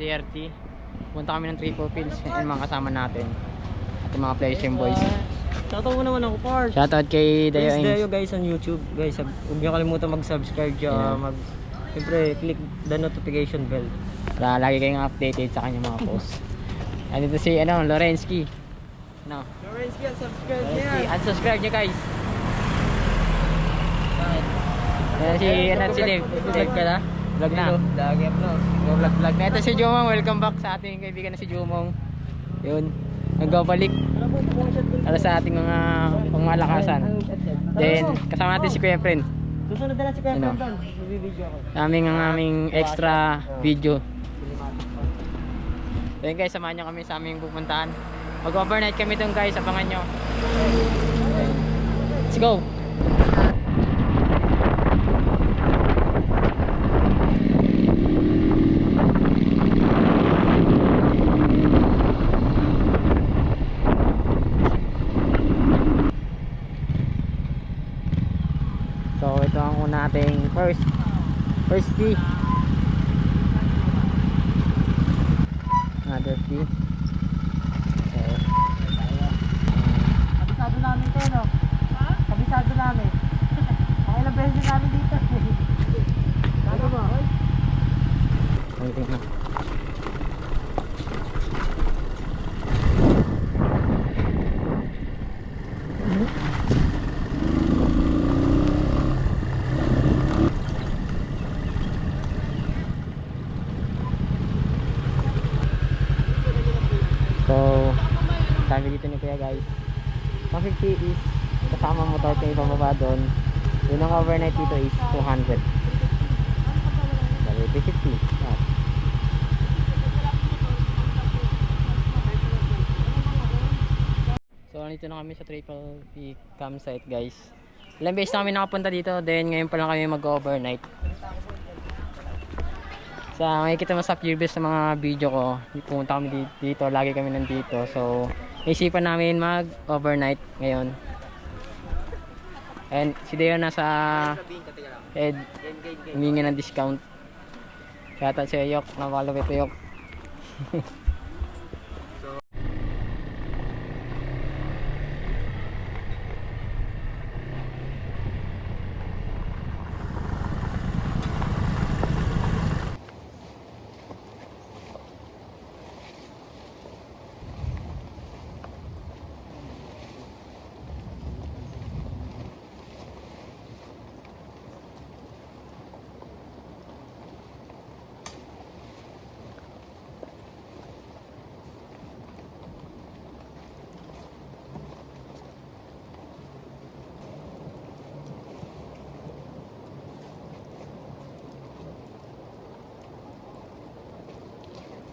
DRT. Punta kami ng Triple Pills and mga kasama natin at yung mga PlayStation Boys. Shoutout mo naman ako, Park. Shoutout kay Dayo Please Dayo guys on YouTube. Guys, huwag niyo kalimutan mag-subscribe dyan. Siyempre, click the notification bell para lagi kayong updated sa kanyang mga posts. Andito si Lorenzki. Lorenzki, unsubscribe niya. Unsubscribe niyo guys. Si Dave. Vlog ka na? Vlog na. Lagi upload. Vlog na. Ito si Jumong. Welcome back sa ating kaibigan na si Jumong. Yun. Nagbabalik para sa ating mga pangmalakasan. Then kasama natin si Kuya Friend. Susunod na lang si Kuya Friend doon. Magbibideo ako. Aming extra video. Then guys, samahan nyo kami sa aming pupuntahan. Mag-overnight kami doon guys. Abangan nyo. Let's go! So ito ang una nating first key. Another key. Kabisado namin to, no? Ha? Kabisado namin. Ilang beses namin dito. Ano ba? Waiting na. So, sabi dito ni Kuya guys, 150 is kasama motor kayo pababa doon. Yun ang overnight dito is 200. Bali, 350. So, nandito na kami sa Triple P campsite guys. Ilang beses na kami nakapunta dito, then ngayon pa lang kami mag-overnight. Sa makikita mo sa previous sa mga video ko, pumunta kami dito, lagi kami nandito. So, naisipan namin mag-overnight ngayon. And si Deo nasa head, humingi ng discount. Shoutout sa Yok, nakalapit sa Yok.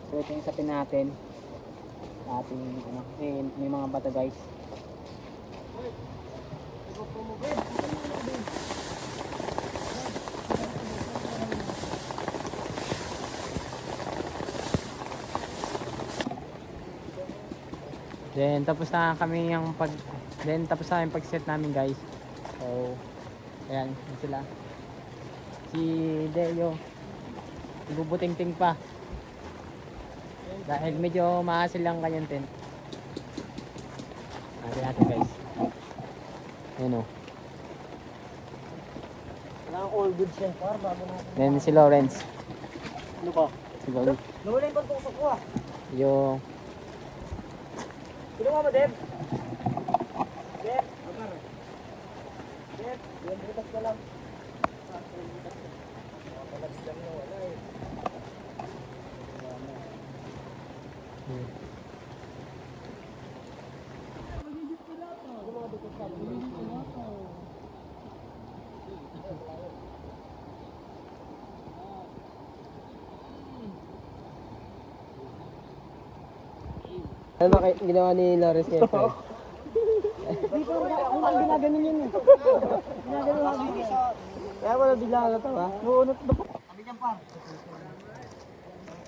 So ito yung sapin natin sa ating may mga bata guys. Then tapos na kami yung tapos na yung pag-set namin guys. So ayan, yun sila. Si Deo ibubuting-ting pa. Dahil medyo maasil lang kanyang tent. Natin guys. Ayan o. Kailangan all goods yan, par, bago natin. Then si Lawrence. Ano ba? Si Lawrence. Nawala yung pagtusok ko ah. Yung Sino nga ba, Deb? Deb? Deb? Yung butas ka lang. Ano ba ginawa ni Lawrence ngayon? Dito ako lang ginaganon yun eh. Ginaganon ako dito. Kaya wala bigla ka natawa. Buunot na po. Kami dyan par.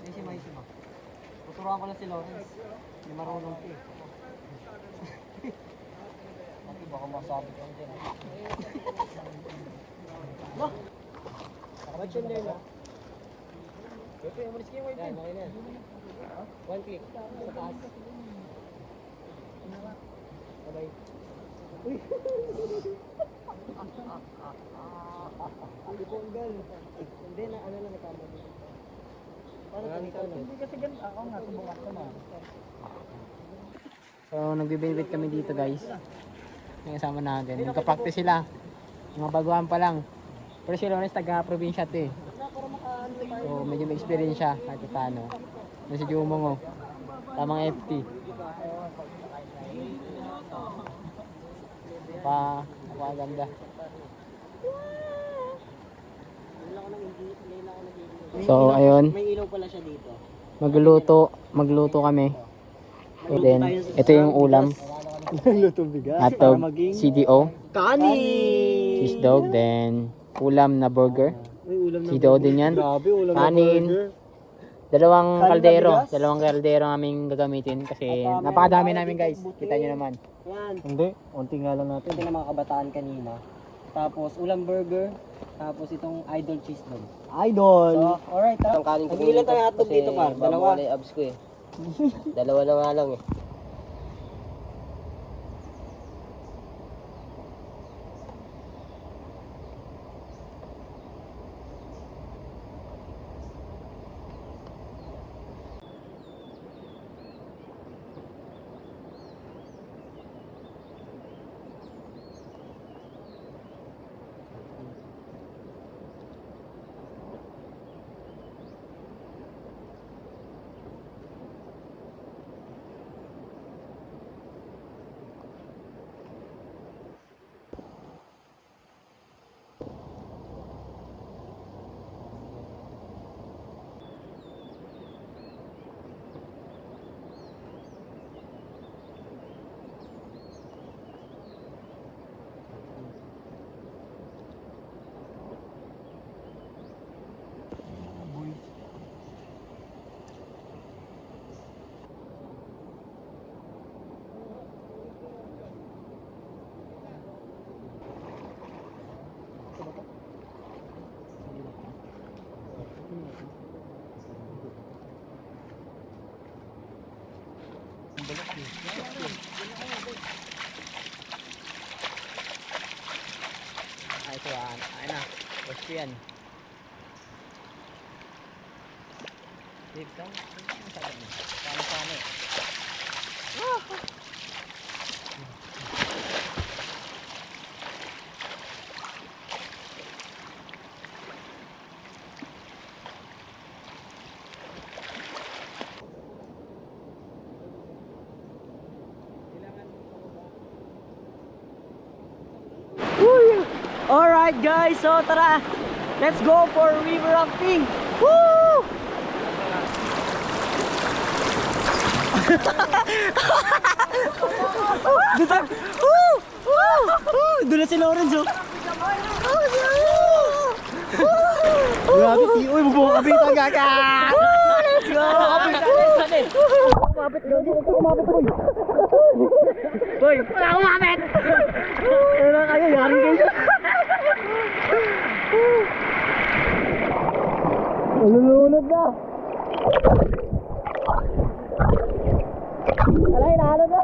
May sima. Tuturuan ko lang si Lawrence. Hindi marunong siya. Pati baka masabi ko dyan. Bah! Ba't yun din ah? Okay, umalis kayo yung white pen. One click. Sa taas. Sabay. Uy! Hindi po ang gal. Hindi na ano lang nakama dito. Para ganito na. Hindi kasi ganito. Ako nga subukan ko na. So nagbe-benefit kami dito guys. Yung kasama natin. Nagka-practice sila. Mga baguhan pa lang. Pero si Lawrence taga-probinsya to eh. So medyo may experience siya kahit paano. Yung si Jumong oh. Tamang FT. Napakaganda. So ayun. May ilaw pala siya dito. Magluto kami. And then ito yung ulam. Luto bigas. Hotdog, CDO, Kanin! cheese dog, then ulam na burger. May ulam na CDO din yan. Grabe, ulam Kanin. na burger. Dalawang Kanin na kaldero. bigas? Dalawang kaldero aming gagamitin kasi napakadami namin guys. Kita nyo naman. Yan. Hindi, unti nga lang natin. Ito na mga kabataan kanina. Tapos ulam burger. Tapos itong idol cheese dog. Idol! So, alright ha. Mag-ilan tayo hotdog dito par? Dalawa? Abs ko eh. Dalawa na nga lang eh. Ay, ito yan. Ay na. Basta yan. Dito. Paano eh. Alright guys, so tara. Let's go for river rafting. Woo! Doon na si Lorenzo. Grabe, uy, bubuo kami ito, gaga! Let's go! Kumapit ka, hindi ko kumapit ko. Uy, wala kumapit! Wala kayo, yari kayo. Nalulunod na. Alay, nalo na.